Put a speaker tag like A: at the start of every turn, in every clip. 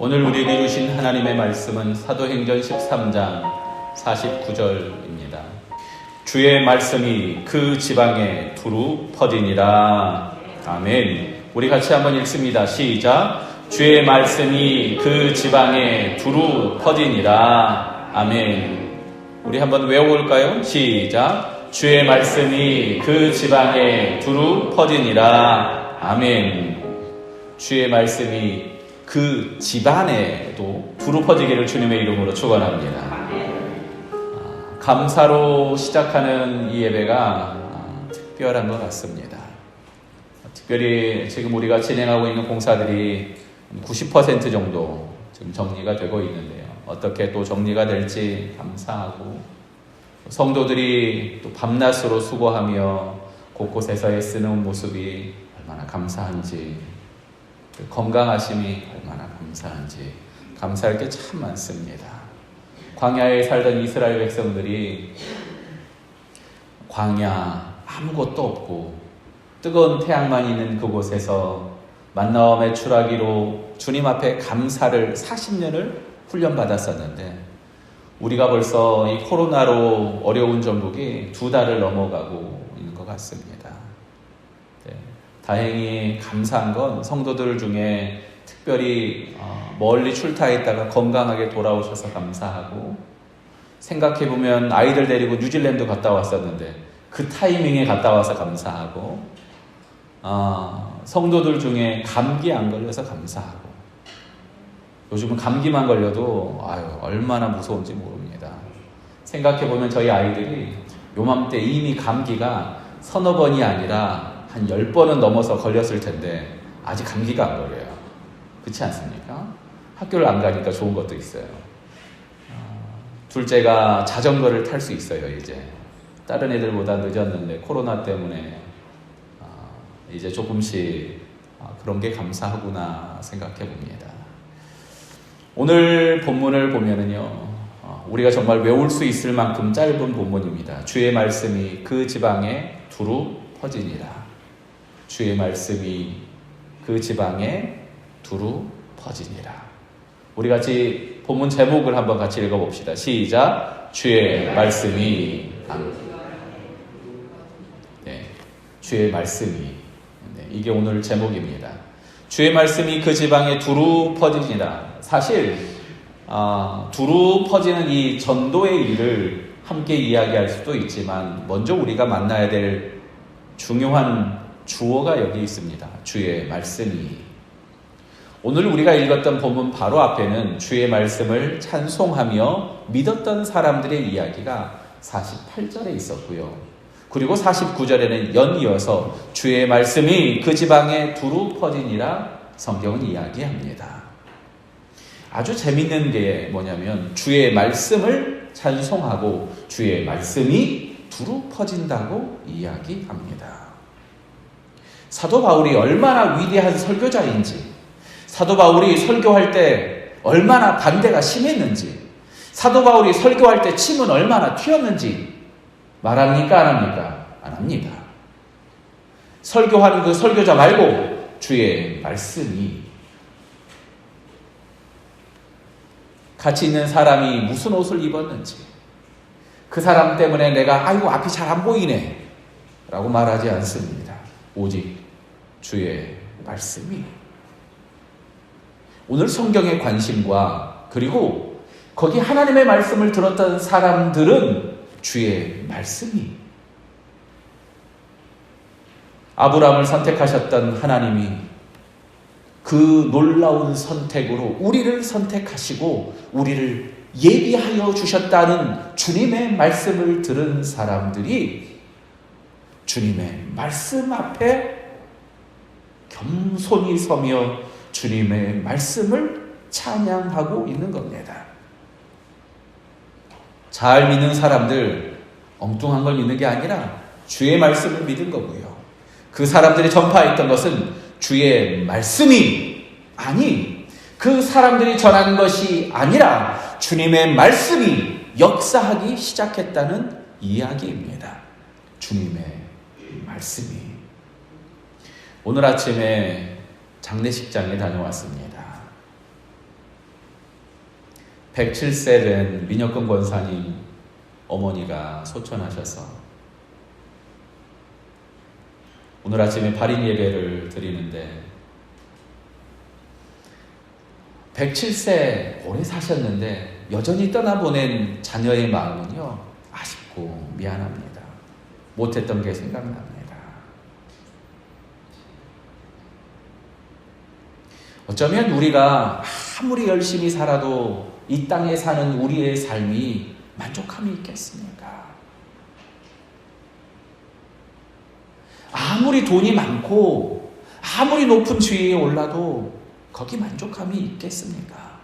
A: 오늘 우리에게 주신 하나님의 말씀은 사도행전 13장 49절입니다. 주의 말씀이 그 지방에 두루 퍼지니라. 아멘. 우리 같이 한번 읽습니다. 시작. 주의 말씀이 그 지방에 두루 퍼지니라. 아멘. 우리 한번 외워볼까요? 시작. 주의 말씀이 그 지방에 두루 퍼지니라. 아멘. 주의 말씀이 그 집안에도 두루 퍼지기를 주님의 이름으로 축원합니다. 감사로 시작하는 이 예배가 특별한 것 같습니다. 특별히 지금 우리가 진행하고 있는 공사들이 90% 정도 지금 정리가 되고 있는데요. 어떻게 또 정리가 될지 감사하고, 성도들이 또 밤낮으로 수고하며 곳곳에서 애쓰는 모습이 얼마나 감사한지, 건강하심이 얼마나 감사한지 감사할 게 참 많습니다. 광야에 살던 이스라엘 백성들이 광야 아무것도 없고 뜨거운 태양만 있는 그곳에서 만나와 매출하기로 주님 앞에 감사를 40년을 훈련받았었는데, 우리가 벌써 이 코로나로 어려운 전국이 2달을 넘어가고 있는 것 같습니다. 다행히 감사한 건 성도들 중에 특별히 멀리 출타했다가 건강하게 돌아오셔서 감사하고, 생각해보면 아이들 데리고 뉴질랜드 갔다 왔었는데 그 타이밍에 갔다 와서 감사하고, 성도들 중에 감기 안 걸려서 감사하고, 요즘은 감기만 걸려도 얼마나 무서운지 모릅니다. 생각해보면 저희 아이들이 요맘때 이미 감기가 서너 번이 아니라 한 10번은 넘어서 걸렸을 텐데 아직 감기가 안 걸려요. 그렇지 않습니까? 학교를 안 가니까 좋은 것도 있어요. 둘째가 자전거를 탈 수 있어요. 이제 다른 애들보다 늦었는데 코로나 때문에 이제 조금씩 그런 게 감사하구나 생각해 봅니다. 오늘 본문을 보면은요, 우리가 정말 외울 수 있을 만큼 짧은 본문입니다. 주의 말씀이 그 지방에 두루 퍼지니라. 주의 말씀이 그 지방에 두루 퍼지니라. 우리 같이 본문 제목을 한번 같이 읽어봅시다. 시작. 주의 말씀이 주의 말씀이 이게 오늘 제목입니다. 주의 말씀이 그 지방에 두루 퍼지니라. 사실 두루 퍼지는 이 전도의 일을 함께 이야기할 수도 있지만, 먼저 우리가 만나야 될 중요한 주어가 여기 있습니다. 주의 말씀이. 오늘 우리가 읽었던 본문 바로 앞에는 주의 말씀을 찬송하며 믿었던 사람들의 이야기가 48절에 있었고요. 그리고 49절에는 연이어서 주의 말씀이 그 지방에 두루 퍼지니라 성경은 이야기합니다. 아주 재밌는 게 뭐냐면, 주의 말씀을 찬송하고 주의 말씀이 두루 퍼진다고 이야기합니다. 사도 바울이 얼마나 위대한 설교자인지, 사도 바울이 설교할 때 얼마나 반대가 심했는지, 사도 바울이 설교할 때 침은 얼마나 튀었는지 말합니까? 안 합니까? 안 합니다. 설교하는 그 설교자 말고 주의 말씀이, 같이 있는 사람이 무슨 옷을 입었는지, 그 사람 때문에 내가 앞이 잘 안 보이네 라고 말하지 않습니다. 오직 주의 말씀이. 오늘 성경의 관심과 그리고 거기 하나님의 말씀을 들었던 사람들은 주의 말씀이. 아브라함을 선택하셨던 하나님이 그 놀라운 선택으로 우리를 선택하시고 우리를 예비하여 주셨다는 주님의 말씀을 들은 사람들이 주님의 말씀 앞에 겸손히 서며 주님의 말씀을 찬양하고 있는 겁니다. 잘 믿는 사람들, 엉뚱한 걸 믿는 게 아니라 주의 말씀을 믿은 거고요. 그 사람들이 전파했던 것은 주의 말씀이 아니, 그 사람들이 전하는 것이 아니라 주님의 말씀이 역사하기 시작했다는 이야기입니다. 주님의 말씀이. 오늘 아침에 장례식장에 다녀왔습니다. 107세 된 민혁근 권사님 어머니가 소천하셔서 오늘 아침에 발인 예배를 드리는데 107세 오래 사셨는데 여전히 떠나보낸 자녀의 마음은요, 아쉽고 미안합니다. 못했던 게 생각납니다. 어쩌면 우리가 아무리 열심히 살아도 이 땅에 사는 우리의 삶이 만족함이 있겠습니까? 아무리 돈이 많고 아무리 높은 지위에 올라도 거기 만족함이 있겠습니까?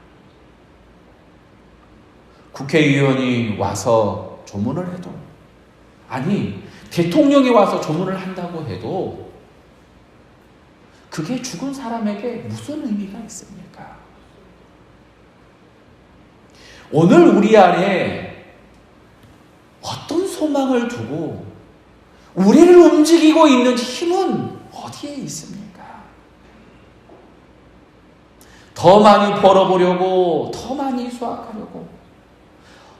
A: 국회의원이 와서 조문을 해도, 아니 대통령이 와서 조문을 한다고 해도 그게 죽은 사람에게 무슨 의미가 있습니까? 오늘 우리 안에 어떤 소망을 두고 우리를 움직이고 있는 힘은 어디에 있습니까? 더 많이 벌어보려고, 더 많이 수확하려고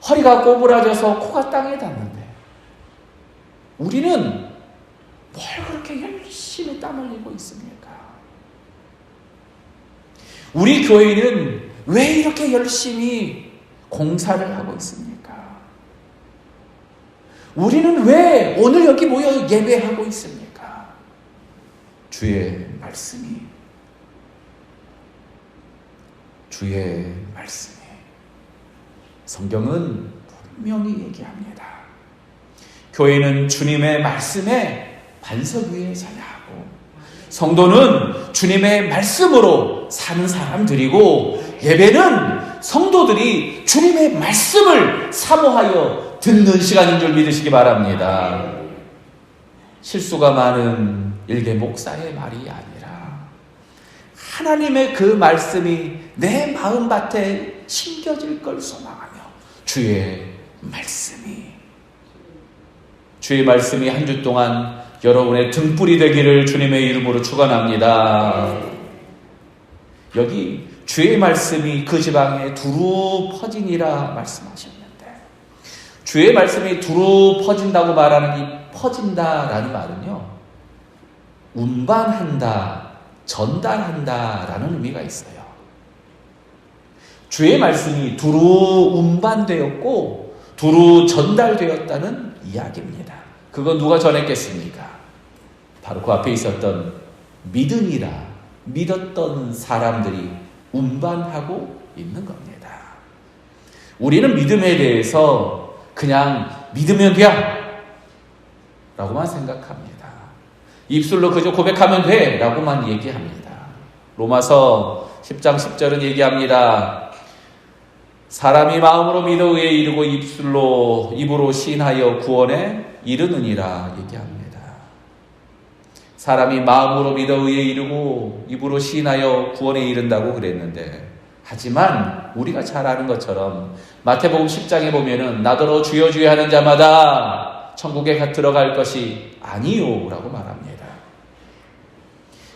A: 허리가 꼬부라져서 코가 땅에 닿는데 우리는 뭘 그렇게 열심히 땀 흘리고 있습니까? 우리 교회는 왜 이렇게 열심히 공사를 하고 있습니까? 우리는 왜 오늘 여기 모여 예배하고 있습니까? 주의 말씀이 성경은 분명히 얘기합니다. 교회는 주님의 말씀에 반석 위에 서야 하고 성도는 주님의 말씀으로 사는 사람들이고 예배는 성도들이 주님의 말씀을 사모하여 듣는 시간인 줄 믿으시기 바랍니다. 실수가 많은 일개 목사의 말이 아니라 하나님의 그 말씀이 내 마음밭에 심겨질 걸 소망하며 주의 말씀이 한 주 동안 여러분의 등불이 되기를 주님의 이름으로 축원합니다. 여기 주의 말씀이 그 지방에 두루 퍼지니라 말씀하셨는데 주의 말씀이 두루 퍼진다고 말하는 이 퍼진다라는 말은요, 운반한다, 전달한다라는 의미가 있어요. 주의 말씀이 두루 운반되었고 두루 전달되었다는 이야기입니다. 그건 누가 전했겠습니까? 바로 그 앞에 있었던 믿었던 사람들이 운반하고 있는 겁니다. 우리는 믿음에 대해서 그냥 믿으면 돼 라고만 생각합니다. 입술로 그저 고백하면 돼 라고만 얘기합니다. 로마서 10장 10절은 얘기합니다. 사람이 마음으로 믿어 의에 이르고 입으로 시인하여 구원에 이르느니라 얘기합니다. 사람이 마음으로 믿어 의에 이르고 입으로 시인하여 구원에 이른다고 그랬는데, 하지만 우리가 잘 아는 것처럼 마태복음 10장에 보면은 나더러 주여 주여 하는 자마다 천국에 들어갈 것이 아니요 라고 말합니다.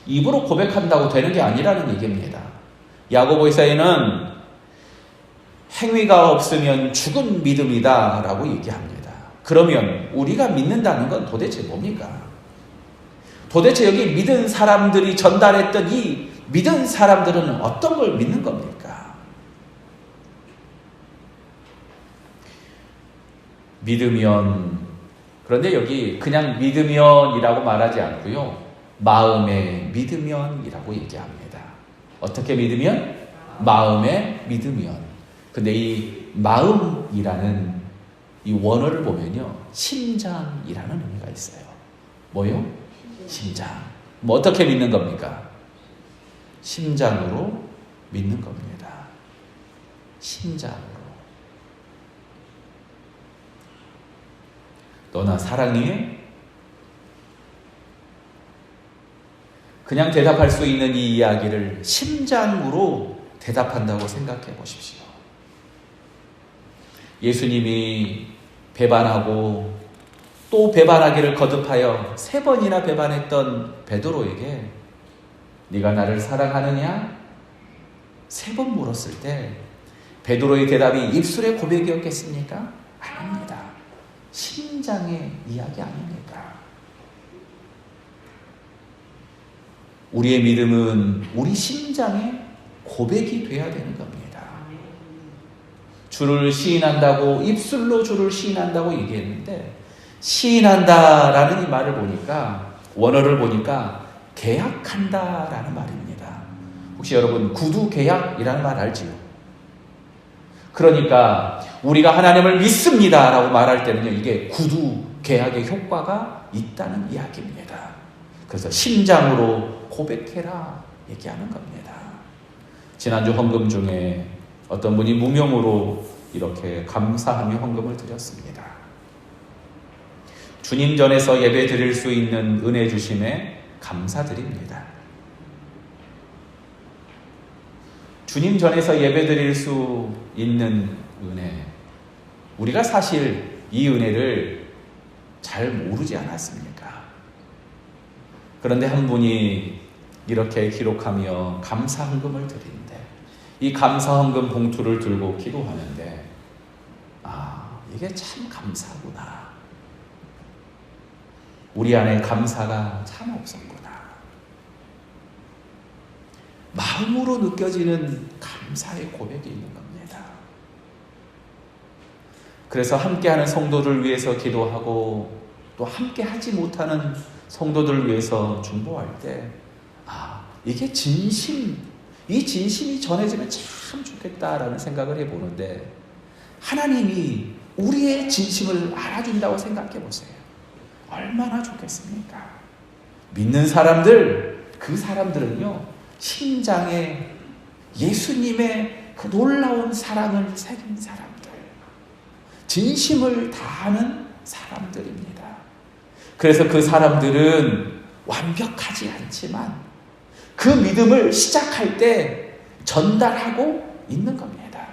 A: 입으로 고백한다고 되는 게 아니라는 얘기입니다. 야고보서에는 행위가 없으면 죽은 믿음이다 라고 얘기합니다. 그러면 우리가 믿는다는 건 도대체 뭡니까? 도대체 여기 믿은 사람들이 전달했던 이 믿은 사람들은 어떤 걸 믿는 겁니까? 믿으면, 그런데 여기 그냥 믿으면이라고 말하지 않고요, 마음에 믿으면이라고 얘기합니다. 어떻게 믿으면? 마음에 믿으면. 근데 이 마음이라는 이 원어를 보면요, 심장이라는 의미가 있어요. 뭐요? 심장. 뭐 어떻게 믿는 겁니까? 심장으로 믿는 겁니다. 심장으로. 너나 사랑해? 그냥 대답할 수 있는 이 이야기를 심장으로 대답한다고 생각해 보십시오. 예수님이 배반하고 또 배반하기를 거듭하여 3번이나 배반했던 베드로에게 네가 나를 사랑하느냐? 3번 물었을 때 베드로의 대답이 입술의 고백이었겠습니까? 아닙니다. 심장의 이야기 아닙니까? 우리의 믿음은 우리 심장의 고백이 돼야 되는 겁니다. 주를 시인한다고, 입술로 주를 시인한다고 얘기했는데, 시인한다라는 이 말을 보니까, 원어를 보니까 계약한다라는 말입니다. 혹시 여러분 구두 계약이라는 말 알지요? 그러니까 우리가 하나님을 믿습니다라고 말할 때는요, 이게 구두 계약의 효과가 있다는 이야기입니다. 그래서 심장으로 고백해라 얘기하는 겁니다. 지난주 헌금 중에 어떤 분이 무명으로 이렇게 감사하며 헌금을 드렸습니다. 주님 전에서 예배 드릴 수 있는 은혜 주심에 감사드립니다. 주님 전에서 예배 드릴 수 있는 은혜, 우리가 사실 이 은혜를 잘 모르지 않았습니까? 그런데 한 분이 이렇게 기록하며 감사헌금을 드리는데, 이 감사헌금 봉투를 들고 기도하는데, 이게 참 감사구나. 우리 안에 감사가 참 없었구나. 마음으로 느껴지는 감사의 고백이 있는 겁니다. 그래서 함께하는 성도들 위해서 기도하고, 또 함께 하지 못하는 성도들을 위해서 중보할 때, 이게 진심, 이 진심이 전해지면 참 좋겠다라는 생각을 해보는데, 하나님이 우리의 진심을 알아준다고 생각해 보세요. 얼마나 좋겠습니까? 믿는 사람들, 그 사람들은요, 심장에 예수님의 그 놀라운 사랑을 새긴 사람들, 진심을 다하는 사람들입니다. 그래서 그 사람들은 완벽하지 않지만 그 믿음을 시작할 때 전달하고 있는 겁니다.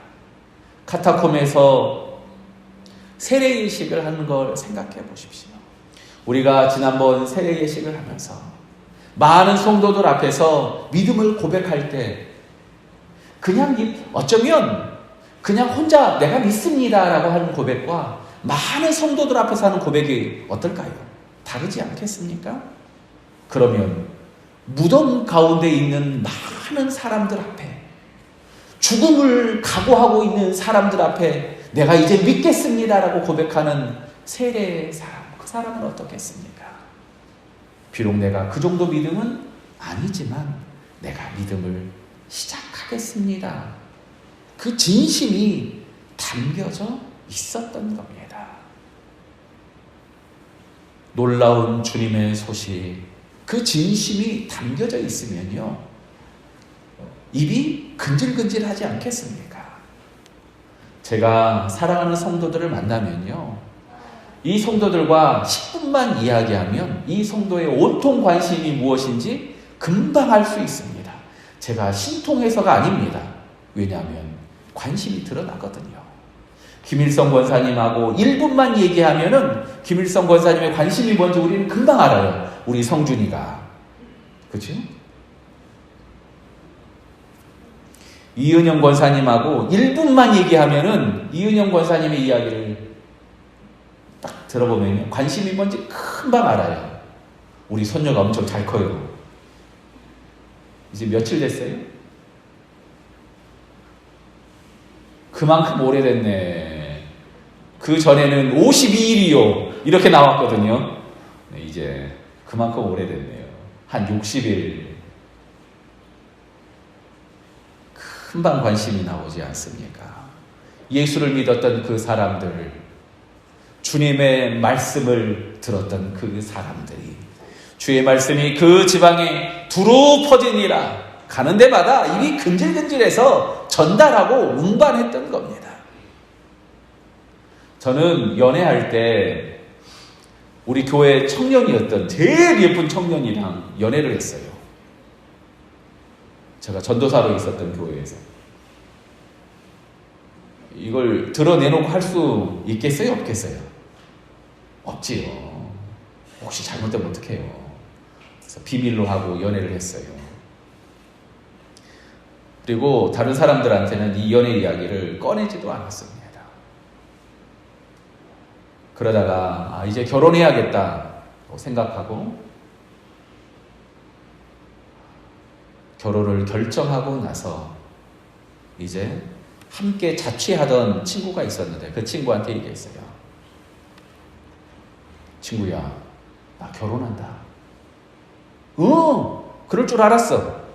A: 카타콤에서 세례예식을 하는 걸 생각해 보십시오. 우리가 지난번 세례예식을 하면서 많은 성도들 앞에서 믿음을 고백할 때, 그냥 어쩌면 그냥 혼자 내가 믿습니다라고 하는 고백과 많은 성도들 앞에서 하는 고백이 어떨까요? 다르지 않겠습니까? 그러면 무덤 가운데 있는 많은 사람들 앞에, 죽음을 각오하고 있는 사람들 앞에 내가 이제 믿겠습니다라고 고백하는 세례의 사람, 그 사람은 어떻겠습니까? 비록 내가 그 정도 믿음은 아니지만 내가 믿음을 시작하겠습니다. 그 진심이 담겨져 있었던 겁니다. 놀라운 주님의 소식, 그 진심이 담겨져 있으면요, 입이 근질근질하지 않겠습니까? 제가 사랑하는 성도들을 만나면요, 이 성도들과 10분만 이야기하면 이 성도의 온통 관심이 무엇인지 금방 알 수 있습니다. 제가 신통해서가 아닙니다. 왜냐하면 관심이 드러나거든요. 김일성 권사님하고 1분만 얘기하면은 김일성 권사님의 관심이 뭔지 우리는 금방 알아요. 우리 성준이가. 그렇죠? 이은영 권사님하고 1분만 얘기하면은 이은영 권사님의 이야기를 딱 들어보면 관심이 뭔지 금방 알아요. 우리 손녀가 엄청 잘 커요. 이제 며칠 됐어요? 그만큼 오래됐네. 그 전에는 52일이요. 이렇게 나왔거든요. 네, 이제 그만큼 오래됐네요. 한 60일. 금방 관심이 나오지 않습니까? 예수를 믿었던 그 사람들, 주님의 말씀을 들었던 그 사람들이, 주의 말씀이 그 지방에 두루 퍼지니라, 가는 데마다 입이 근질근질해서 전달하고 운반했던 겁니다. 저는 연애할 때 우리 교회 청년이었던 제일 예쁜 청년이랑 연애를 했어요. 제가 전도사로 있었던 교회에서. 이걸 드러내놓고 할 수 있겠어요? 없겠어요? 없지요. 혹시 잘못되면 어떡해요? 그래서 비밀로 하고 연애를 했어요. 그리고 다른 사람들한테는 이 연애 이야기를 꺼내지도 않았습니다. 그러다가 이제 결혼해야겠다고 생각하고 결혼을 결정하고 나서 이제 함께 자취하던 친구가 있었는데 그 친구한테 얘기했어요. 친구야, 나 결혼한다. 그럴 줄 알았어.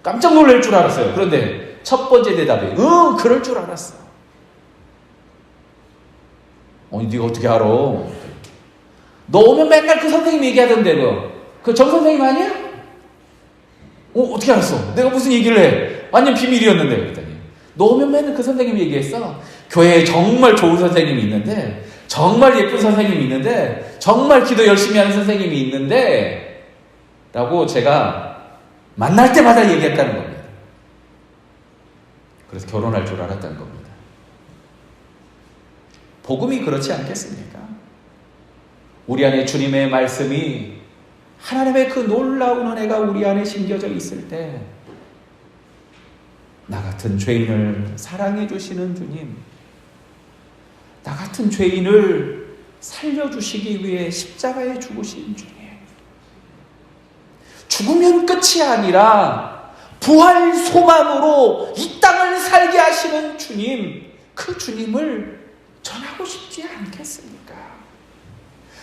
A: 깜짝 놀랄 줄 알았어요. 그런데 첫 번째 대답이 그럴 줄 알았어. 네가 어떻게 알아? 너 오면 맨날 그 선생님 얘기하던데 그 정 선생님 아니야? 어떻게 알았어? 내가 무슨 얘기를 해? 완전 비밀이었는데. 그랬더니 너 오면 맨날 그 선생님 얘기했어. 교회에 정말 좋은 선생님이 있는데, 정말 예쁜 선생님이 있는데, 정말 기도 열심히 하는 선생님이 있는데 라고 제가 만날 때마다 얘기했다는 겁니다. 그래서 결혼할 줄 알았다는 겁니다. 복음이 그렇지 않겠습니까? 우리 안에 주님의 말씀이, 하나님의 그 놀라운 은혜가 우리 안에 심겨져 있을 때 나 같은 죄인을 사랑해 주시는 주님, 나 같은 죄인을 살려주시기 위해 십자가에 죽으신 주님, 죽으면 끝이 아니라 부활 소망으로 이 땅을 살게 하시는 주님, 그 주님을 전하고 싶지 않겠습니까?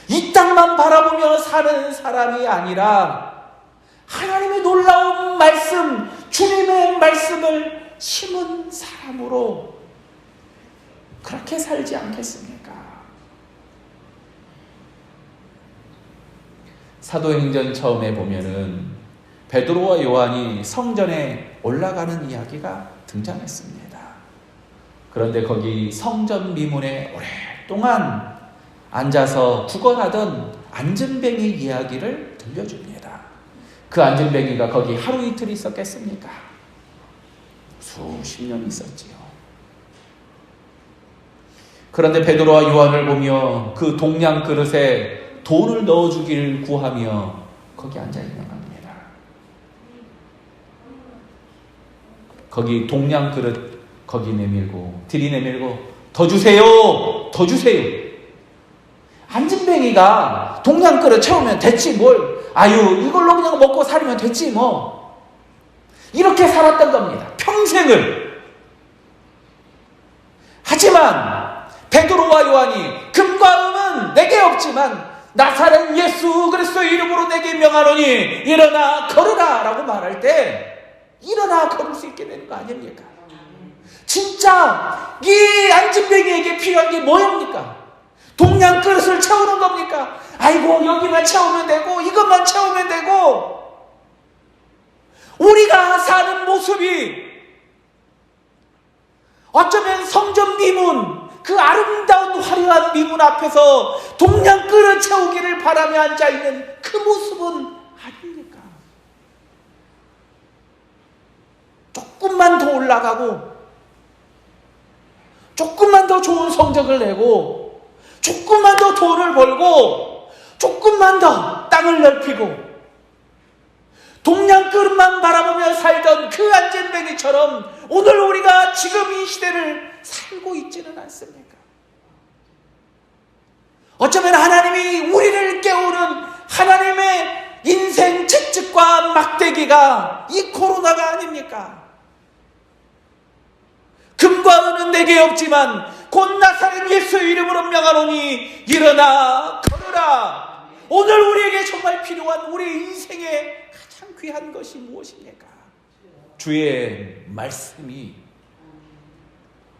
A: 이 땅만 바라보며 사는 사람이 아니라 하나님의 놀라운 말씀, 주님의 말씀을 심은 사람으로 그렇게 살지 않겠습니까? 사도행전 처음에 보면은 베드로와 요한이 성전에 올라가는 이야기가 등장했습니다. 그런데 거기 성전 미문에 오랫동안 앉아서 구걸하던 안전뱅이 이야기를 들려줍니다. 그 안전뱅이가 거기 하루 이틀 있었겠습니까? 수십 년 있었지요. 그런데 베드로와 요한을 보며 그 동양 그릇에 돈을 넣어주기를 구하며 거기 앉아있는 겁니다. 거기 동양 그릇 거기 내밀고 들이내밀고 더 주세요, 더 주세요. 안전뱅이가 동양 그릇 채우면 됐지 뭘, 이걸로 그냥 먹고 살면 됐지 뭐. 이렇게 살았던 겁니다, 평생을. 하지만 베드로와 요한이 금과 은은 내게 없지만 나사렛 예수 그리스도의 이름으로 내게 명하노니 일어나 걸으라 라고 말할 때 일어나 걸을 수 있게 되는 거 아닙니까? 진짜 이 안전뱅이에게 필요한 게 뭐입니까? 동양 그릇을 채우는 겁니까? 여기만 채우면 되고 이것만 채우면 되고. 우리가 사는 모습이 어쩌면 성전 미문, 그 아름다운 화려한 미문 앞에서 동양 그릇 채우기를 바라며 앉아있는 그 모습은 아닙니까? 조금만 더 올라가고 조금만 더 좋은 성적을 내고 조금만 더 돈을 벌고 조금만 더 땅을 넓히고 동양 그릇만 바라보며 살던 그 안전뱅이처럼 오늘 우리가 지금 이 시대를 살고 있지는 않습니까? 어쩌면 하나님이 우리를 깨우는 하나님의 인생 채찍과 막대기가 이 코로나가 아닙니까? 금과 은은 내게 없지만 곧 나사렛 예수의 이름으로 명하노니 일어나 걸으라. 오늘 우리에게 정말 필요한 우리 인생의 가장 귀한 것이 무엇입니까? 주의 말씀이,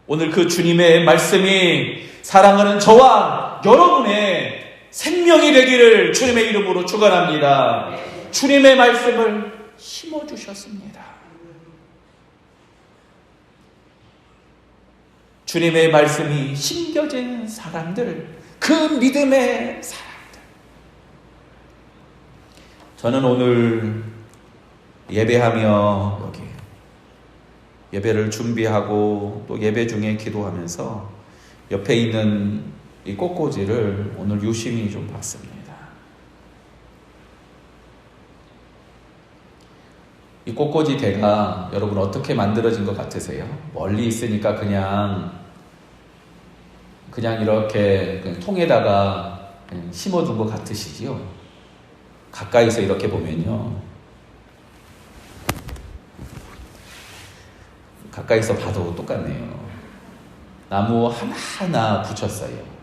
A: 오늘 그 주님의 말씀이 사랑하는 저와 여러분의 생명이 되기를 주님의 이름으로 축원합니다. 주님의 말씀을 심어주셨습니다. 주님의 말씀이 심겨진 사람들, 그 믿음의 사람들. 저는 오늘 예배하며 여기 예배를 준비하고 또 예배 중에 기도하면서 옆에 있는 이 꽃꽂이를 오늘 유심히 좀 봤습니다. 이 꽃꽂이 대가 여러분 어떻게 만들어진 것 같으세요? 멀리 있으니까 그냥 이렇게 그냥 통에다가 그냥 심어둔 것 같으시지요? 가까이서 이렇게 보면요, 가까이서 봐도 똑같네요. 나무 하나하나 붙였어요.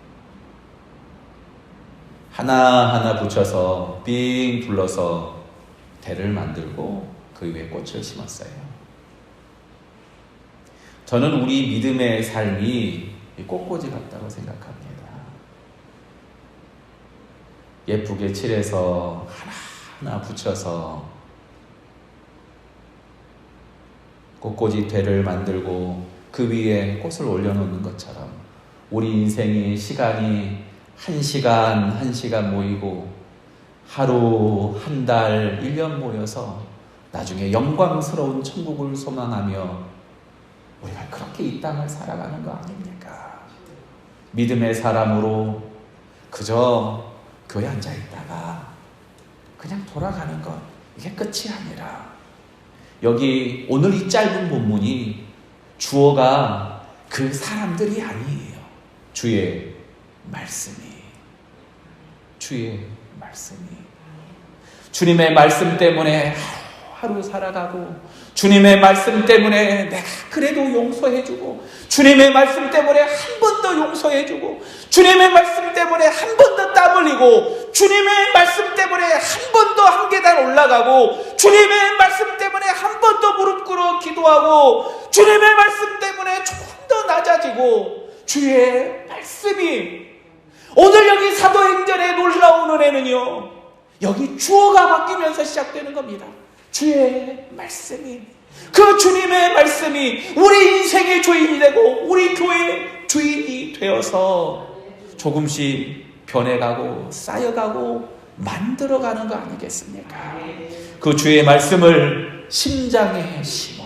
A: 하나하나 붙여서 빙 둘러서 대를 만들고 그 위에 꽃을 심었어요. 저는 우리 믿음의 삶이 꽃꽂이 같다고 생각합니다. 예쁘게 칠해서 하나하나 붙여서 꽃꽂이 대를 만들고 그 위에 꽃을 올려놓는 것처럼 우리 인생의 시간이 한 시간 모이고 하루, 한 달, 1년 모여서 나중에 영광스러운 천국을 소망하며 우리가 그렇게 이 땅을 살아가는 거 아닙니까? 믿음의 사람으로 그저 교회 앉아 있다가 그냥 돌아가는 것, 이게 끝이 아니라 여기 오늘 이 짧은 본문이 주어가 그 사람들이 아니에요. 주의 말씀이. 주님의 말씀 때문에 하루 살아가고, 주님의 말씀 때문에 내가 그래도 용서해주고, 주님의 말씀 때문에 한 번 더 용서해주고, 주님의 말씀 때문에 한 번 더 땀 흘리고, 주님의 말씀 때문에 한 번 더 한 계단 올라가고, 주님의 말씀 때문에 한 번 더 무릎 꿇어 기도하고, 주님의 말씀 때문에 조금 더 낮아지고, 주의 말씀이 오늘 여기 사도행전의 놀라운 은혜는요, 여기 주어가 바뀌면서 시작되는 겁니다. 주의 말씀이, 그 주님의 말씀이 우리 인생의 주인이 되고 우리 교회의 주인이 되어서 조금씩 변해가고 쌓여가고 만들어가는 거 아니겠습니까? 그 주의 말씀을 심장에 심어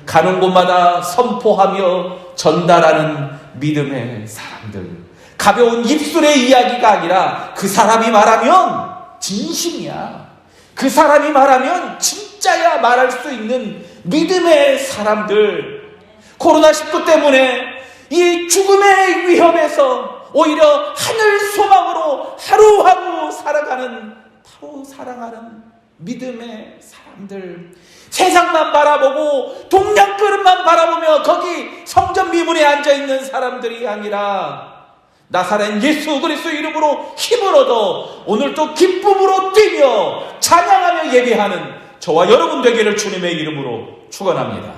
A: 가는 곳마다 선포하며 전달하는 믿음의 사람들, 가벼운 입술의 이야기가 아니라 그 사람이 말하면 진심이야, 그 사람이 말하면 진짜야 말할 수 있는 믿음의 사람들, 코로나19 때문에 이 죽음의 위협에서 오히려 하늘 소망으로 하루하루 살아가는, 바로 사랑하는 믿음의 사람들, 세상만 바라보고 동양 그릇만 바라보며 거기 성전 미문에 앉아있는 사람들이 아니라 나사렛 예수 그리스도 이름으로 힘을 얻어 오늘도 기쁨으로 뛰며 찬양하며 예배하는 저와 여러분 되기를 주님의 이름으로 축원합니다.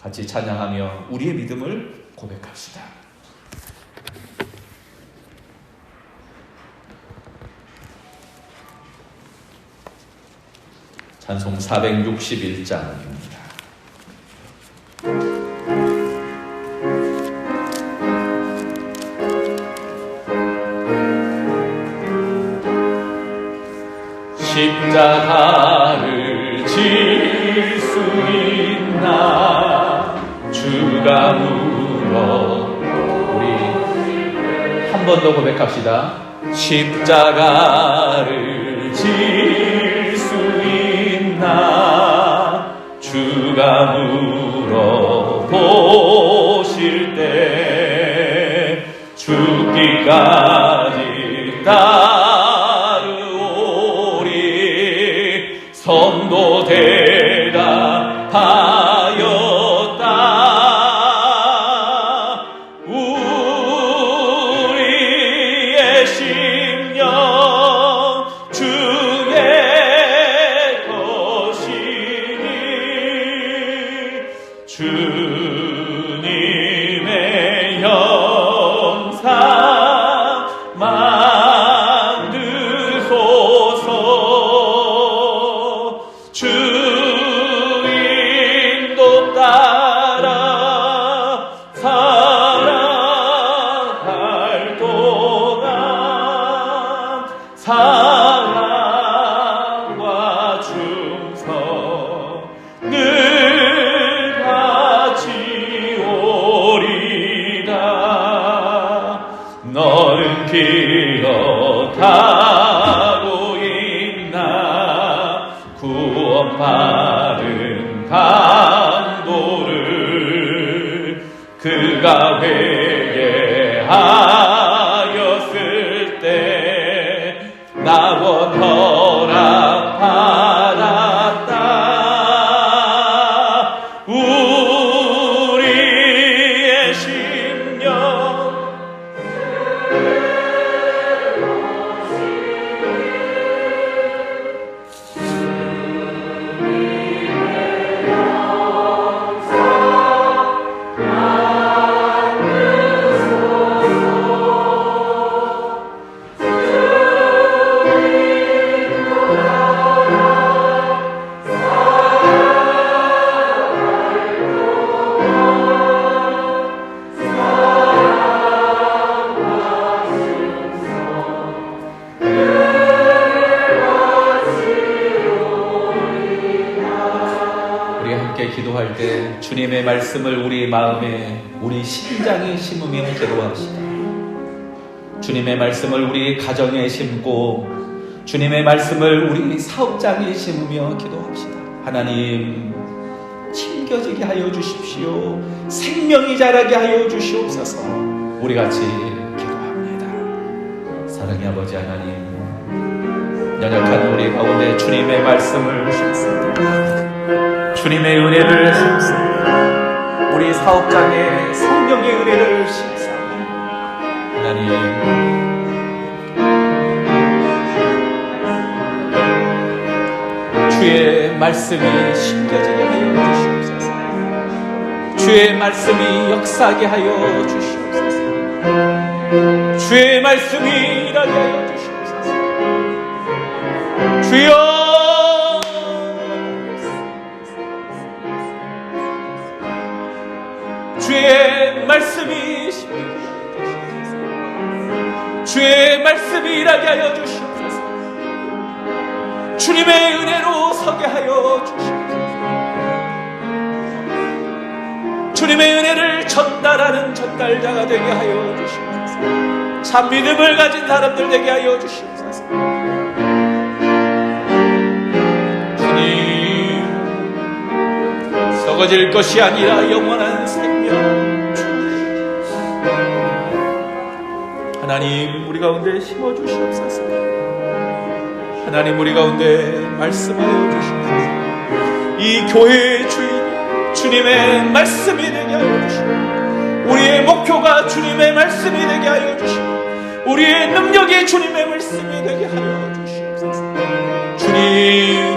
A: 같이 찬양하며 우리의 믿음을 고백합시다. 찬송 461장입니다. 십자가를 질 수 있나 주가 물어. 우리 한 번 더 고백합시다. 십자가를 질 수 있나 주가 물어보실 때 죽기까지 따르오리. 선도 대답하였다. 우리의 심령 주의 것이니 주님의 형상 만드소서. 주인도 따 구원받은 간도를 그가 회개하였을 때 나원 허락 받았다. 우리의 심령 기도할 때 주님의 말씀을 우리 마음에, 우리 심장에 심으며 기도합시다. 주님의 말씀을 우리 가정에 심고 주님의 말씀을 우리 사업장에 심으며 기도합시다. 하나님, 심겨지게 하여 주십시오. 생명이 자라게 하여 주시옵소서. 우리 같이 기도합니다. 사랑의 아버지 하나님, 연약한 우리 가운데 주님의 말씀을 심습니다. 주님의 은혜를 심습니다. 우리 사업장에 성령의 은혜를 심습니다. 하나님, 주의 말씀이 심겨지게 하여 주시옵소서. 주의 말씀이 역사하게 하여 주시옵소서. 주의 말씀이 일하게 하여 주시옵소서. 주여, 주의 말씀이 주의 말씀이 일하게 하여 주시옵소서. 주님의 은혜로 서게 하여 주시옵소서. 주님의 은혜를 전달하는 전달자가 되게 하여 주시옵소서. 참 믿음을 가진 사람들 되게 하여 주시옵소서. 주님, 썩어질 것이 아니라 영원한 생명 하나님, 우리 가운데 심어주시옵소서. 하나님, 우리 가운데 말씀하여 주시옵소서. 이 교회의 주인이 주님의 말씀이 되게 하여 주시옵소서. 우리의 목표가 주님의 말씀이 되게 하여 주시옵소서. 우리의 능력이 주님의 말씀이 되게 하여 주시옵소서. 주님,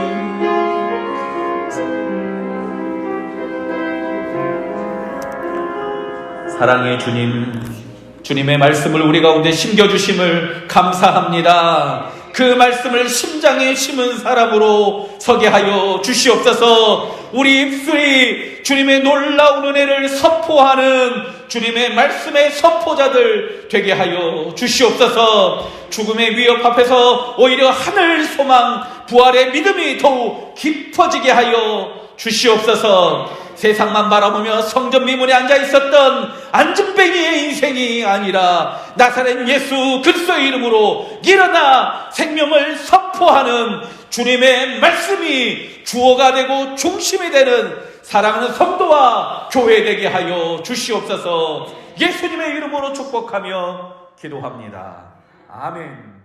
A: 사랑의 주님, 주님의 말씀을 우리 가운데 심겨주심을 감사합니다. 그 말씀을 심장에 심은 사람으로 서게 하여 주시옵소서. 우리 입술이 주님의 놀라운 은혜를 선포하는 주님의 말씀의 선포자들 되게 하여 주시옵소서. 죽음의 위협 앞에서 오히려 하늘 소망, 부활의 믿음이 더욱 깊어지게 하여 주시옵소서. 세상만 바라보며 성전 미문에 앉아 있었던 안진뱅이의 인생이 아니라 나사렛 예수 그리스도의 이름으로 일어나 생명을 선포하는 주님의 말씀이 주어가 되고 중심이 되는 사랑하는 성도와 교회 되게 하여 주시옵소서. 예수님의 이름으로 축복하며 기도합니다. 아멘.